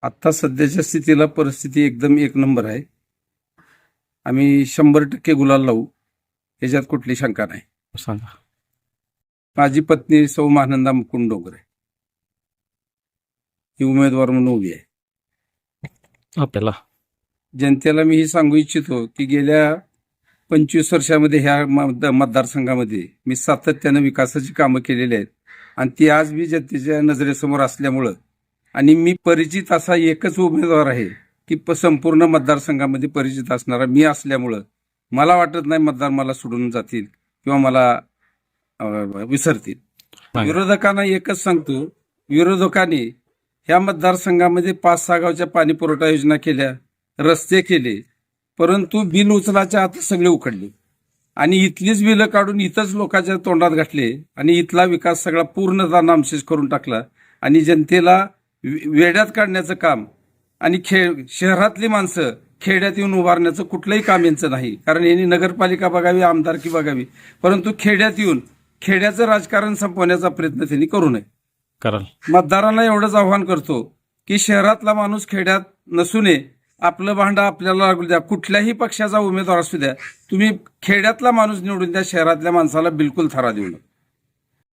आत्ता सध्याच्या स्थितीला परिस्थिती एकदम एक नंबर आहे. आम्ही 100% गुलाल लावू, याच्यात कुठली शंका नाही. सांगा. माझी पत्नी सौ महानंदा मुकुंद डोंगरे ही उमेदवार म्हणून उभी आहे. आपल्याला जनतेला मी हे सांगू इच्छितो की गेल्या 25 वर्षामध्ये ह्या मतदारसंघामध्ये मी सातत्यानं विकासाची कामं केलेली आहेत आणि ती आज मी जनतेच्या नजरेसमोर असल्यामुळं आणि मी परिचित असा एकच उमेदवार आहे की संपूर्ण मतदारसंघामध्ये परिचित असणारा मी असल्यामुळं मला वाटत नाही मतदार मला सोडून जातील किंवा मला विसरतील. विरोधकांना एकच सांगतो, विरोधकांनी ह्या मतदारसंघामध्ये 5-6 गावच्या पाणी पुरवठा योजना केल्या, रस्ते केले, परंतु बिल उचलाच्या आत सगळे उखडले आणि इथलीच बिलं काढून इथंच लोकांच्या तोंडात घातले आणि इथला विकास सगळा पूर्णतः नामशेष करून टाकला आणि जनतेला वेड्यात काढण्याचं काम आणि शहरातली माणसं खेड्यात येऊन उभारण्याचं कुठलंही काम यांचं नाही. कारण यांनी नगरपालिका बघावी, आमदारकी बघावी, परंतु खेड्यात येऊन खेड्याचं राजकारण संपवण्याचा प्रयत्न त्यांनी करू नये. कराल. मतदारांना एवढंच आव्हान करतो की शहरातला माणूस खेड्यात नसू नये, आपलं भांडं आपल्याला लागू द्या, कुठल्याही पक्षाचा उमेदवार असू द्या, तुम्ही खेड्यातला माणूस निवडून द्या, शहरातल्या माणसाला बिलकुल थारा देऊ नका.